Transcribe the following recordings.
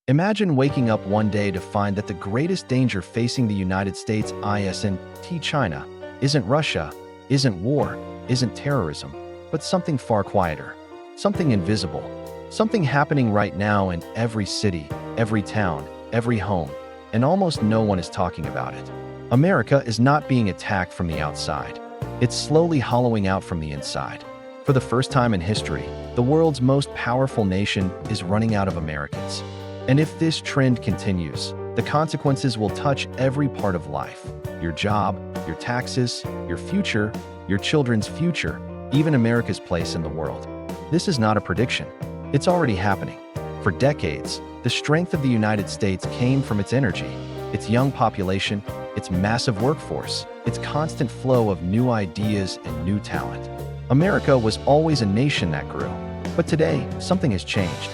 Imagine waking up one day to find that the greatest danger facing the United States isn't China, isn't Russia, isn't war, isn't terrorism, but something far quieter, something invisible, something happening right now in every city, every town, every home, and almost no one is talking about it. America is not being attacked from the outside. It's slowly hollowing out from the inside. For the first time in history, the world's most powerful nation is running out of Americans. And if this trend continues, the consequences will touch every part of life: your job, your taxes, your future, your children's future, even America's place in the world. This is not a prediction. It's already happening. For decades, the strength of the United States came from its energy, its young population, its massive workforce, its constant flow of new ideas and new talent. America was always a nation that grew. But today, something has changed.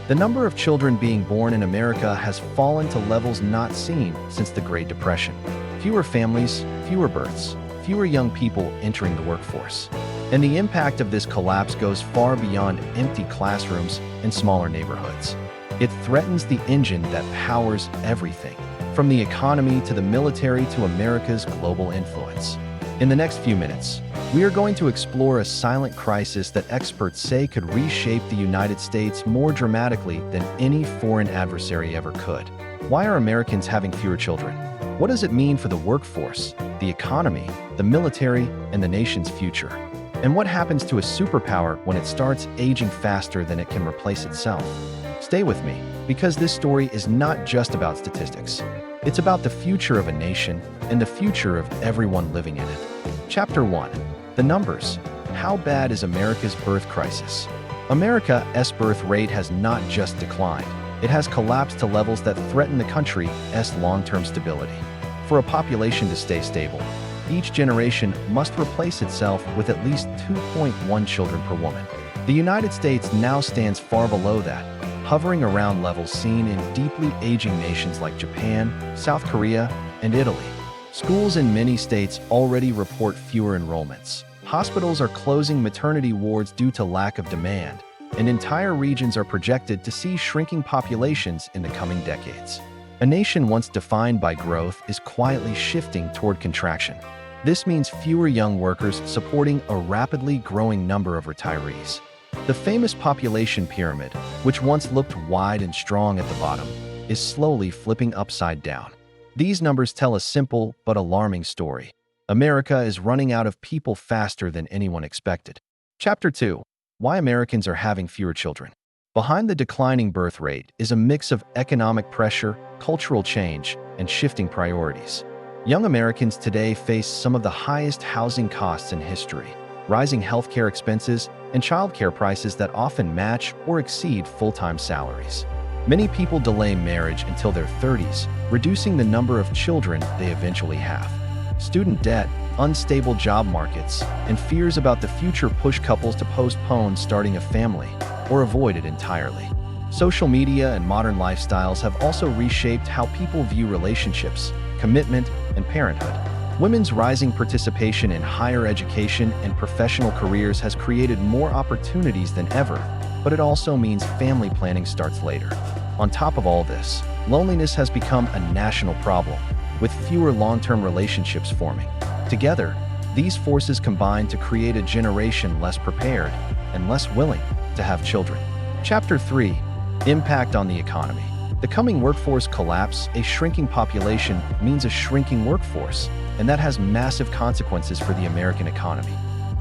The number of children being born in America has fallen to levels not seen since the Great Depression. Fewer families, fewer births, fewer young people entering the workforce. And the impact of this collapse goes far beyond empty classrooms and smaller neighborhoods. It threatens the engine that powers everything, from the economy to the military to America's global influence. In the next few minutes, we are going to explore a silent crisis that experts say could reshape the United States more dramatically than any foreign adversary ever could. Why are Americans having fewer children? What does it mean for the workforce, the economy, the military, and the nation's future? And what happens to a superpower when it starts aging faster than it can replace itself? Stay with me, because this story is not just about statistics. It's about the future of a nation and the future of everyone living in it. Chapter 1. The numbers. How bad is America's birth crisis? America's birth rate has not just declined. It has collapsed to levels that threaten the country's long-term stability. For a population to stay stable, each generation must replace itself with at least 2.1 children per woman. The United States now stands far below that, hovering around levels seen in deeply aging nations like Japan, South Korea, and Italy. Schools in many states already report fewer enrollments. Hospitals are closing maternity wards due to lack of demand, and entire regions are projected to see shrinking populations in the coming decades. A nation once defined by growth is quietly shifting toward contraction. This means fewer young workers supporting a rapidly growing number of retirees. The famous population pyramid, which once looked wide and strong at the bottom, is slowly flipping upside down. These numbers tell a simple but alarming story. America is running out of people faster than anyone expected. Chapter 2. Why Americans are having fewer children. Behind the declining birth rate is a mix of economic pressure, cultural change, and shifting priorities. Young Americans today face some of the highest housing costs in history, rising healthcare expenses, and childcare prices that often match or exceed full-time salaries. Many people delay marriage until their 30s, reducing the number of children they eventually have. Student debt, unstable job markets, and fears about the future push couples to postpone starting a family or avoid it entirely. Social media and modern lifestyles have also reshaped how people view relationships, commitment, and parenthood. Women's rising participation in higher education and professional careers has created more opportunities than ever, but it also means family planning starts later. On top of all this, loneliness has become a national problem, with fewer long-term relationships forming. Together, these forces combine to create a generation less prepared and less willing to have children. Chapter 3. Impact on the economy. The coming workforce collapse, a shrinking population, means a shrinking workforce, and that has massive consequences for the American economy.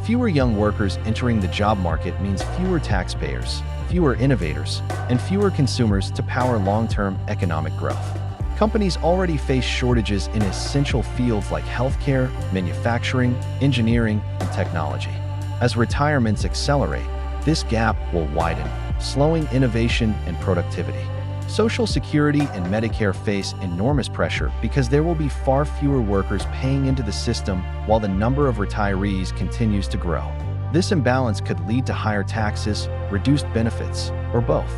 Fewer young workers entering the job market means fewer taxpayers, fewer innovators, and fewer consumers to power long-term economic growth. Companies already face shortages in essential fields like healthcare, manufacturing, engineering, and technology. As retirements accelerate, this gap will widen, slowing innovation and productivity. Social Security and Medicare face enormous pressure because there will be far fewer workers paying into the system while the number of retirees continues to grow. This imbalance could lead to higher taxes, reduced benefits, or both.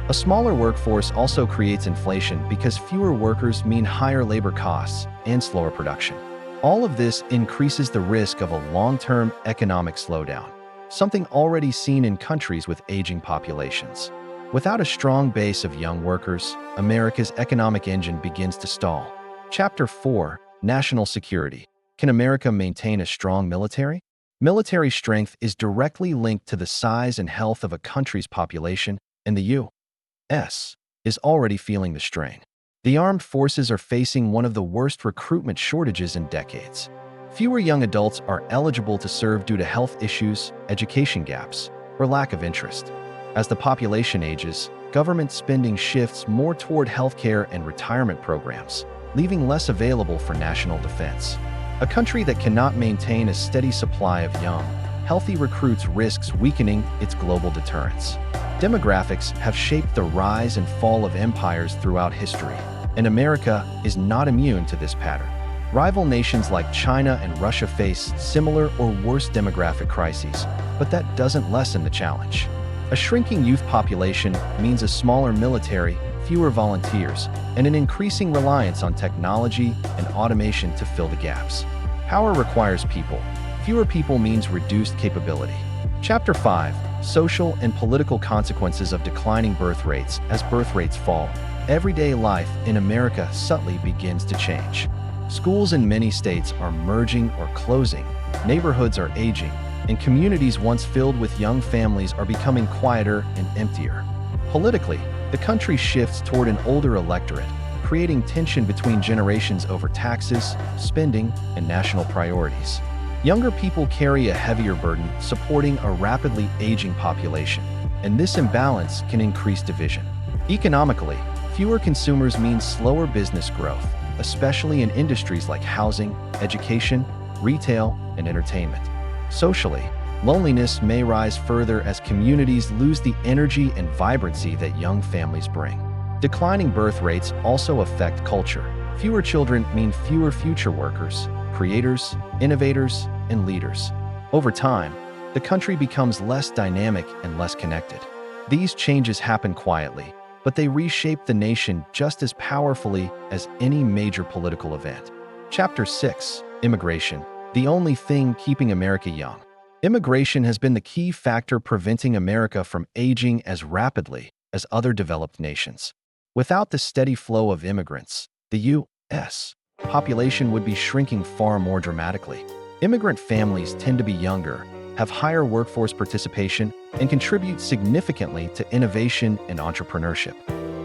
A smaller workforce also creates inflation because fewer workers mean higher labor costs and slower production. All of this increases the risk of a long-term economic slowdown, something already seen in countries with aging populations. Without a strong base of young workers, America's economic engine begins to stall. Chapter 4: National Security. Can America maintain a strong military? Military strength is directly linked to the size and health of a country's population, and the U.S. is already feeling the strain. The armed forces are facing one of the worst recruitment shortages in decades. Fewer young adults are eligible to serve due to health issues, education gaps, or lack of interest. As the population ages, government spending shifts more toward healthcare and retirement programs, leaving less available for national defense. A country that cannot maintain a steady supply of young, healthy recruits risks weakening its global deterrence. Demographics have shaped the rise and fall of empires throughout history, and America is not immune to this pattern. Rival nations like China and Russia face similar or worse demographic crises, but that doesn't lessen the challenge. A shrinking youth population means a smaller military, fewer volunteers, and an increasing reliance on technology and automation to fill the gaps. Power requires people. Fewer people means reduced capability. Chapter 5: Social and Political Consequences of Declining Birth Rates. As birth rates fall, everyday life in America subtly begins to change. Schools in many states are merging or closing, neighborhoods are aging, and communities once filled with young families are becoming quieter and emptier. Politically, the country shifts toward an older electorate, creating tension between generations over taxes, spending, and national priorities. Younger people carry a heavier burden supporting a rapidly aging population, and this imbalance can increase division. Economically, fewer consumers means slower business growth, especially in industries like housing, education, retail, and entertainment. Socially, loneliness may rise further as communities lose the energy and vibrancy that young families bring. Declining birth rates also affect culture. Fewer children mean fewer future workers, creators, innovators, and leaders. Over time, the country becomes less dynamic and less connected. These changes happen quietly, but they reshape the nation just as powerfully as any major political event. Chapter 6: Immigration. The only thing keeping America young. Immigration has been the key factor preventing America from aging as rapidly as other developed nations. Without the steady flow of immigrants, the U.S. population would be shrinking far more dramatically. Immigrant families tend to be younger, have higher workforce participation, and contribute significantly to innovation and entrepreneurship.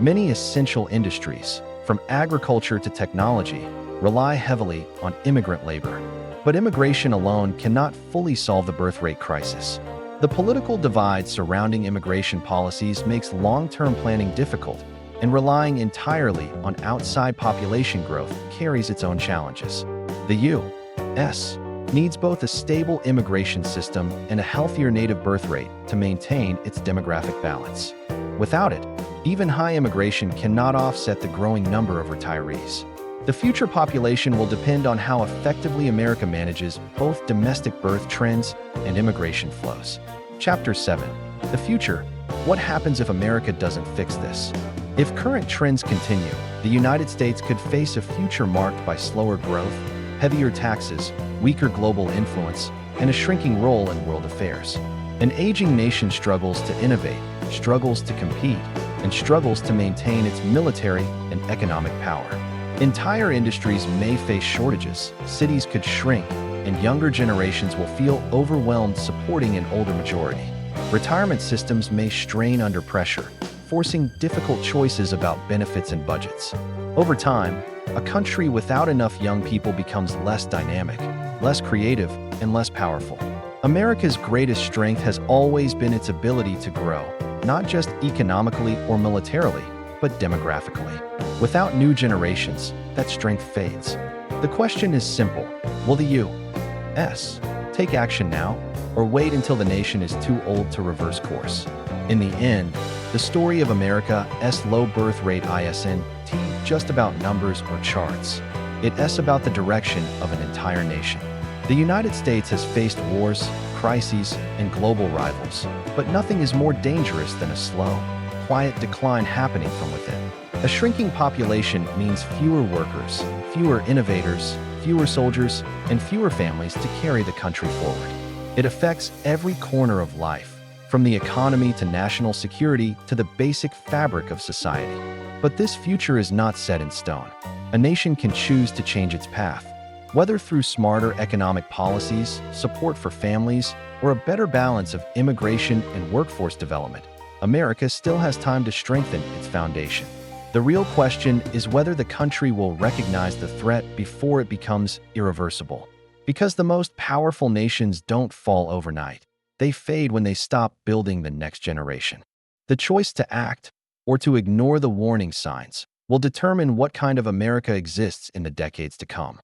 Many essential industries, from agriculture to technology, rely heavily on immigrant labor. But immigration alone cannot fully solve the birth rate crisis. The political divide surrounding immigration policies makes long-term planning difficult, and relying entirely on outside population growth carries its own challenges. The U.S. needs both a stable immigration system and a healthier native birth rate to maintain its demographic balance. Without it, even high immigration cannot offset the growing number of retirees. The future population will depend on how effectively America manages both domestic birth trends and immigration flows. Chapter 7: The Future. What happens if America doesn't fix this? If current trends continue, the United States could face a future marked by slower growth, heavier taxes, weaker global influence, and a shrinking role in world affairs. An aging nation struggles to innovate, struggles to compete, and struggles to maintain its military and economic power. Entire industries may face shortages, cities could shrink, and younger generations will feel overwhelmed supporting an older majority. Retirement systems may strain under pressure, forcing difficult choices about benefits and budgets. Over time, a country without enough young people becomes less dynamic, less creative, and less powerful. America's greatest strength has always been its ability to grow, not just economically or militarily, but demographically. Without new generations, that strength fades. The question is simple: will the U.S. take action now, or wait until the nation is too old to reverse course? In the end, the story of America's low birth rate isn't just about numbers or charts. It's about the direction of an entire nation. The United States has faced wars, crises, and global rivals, but nothing is more dangerous than a slow, quiet decline happening from within. A shrinking population means fewer workers, fewer innovators, fewer soldiers, and fewer families to carry the country forward. It affects every corner of life, from the economy to national security to the basic fabric of society. But this future is not set in stone. A nation can choose to change its path, whether through smarter economic policies, support for families, or a better balance of immigration and workforce development. America still has time to strengthen its foundation. The real question is whether the country will recognize the threat before it becomes irreversible. Because the most powerful nations don't fall overnight. They fade when they stop building the next generation. The choice to act or to ignore the warning signs will determine what kind of America exists in the decades to come.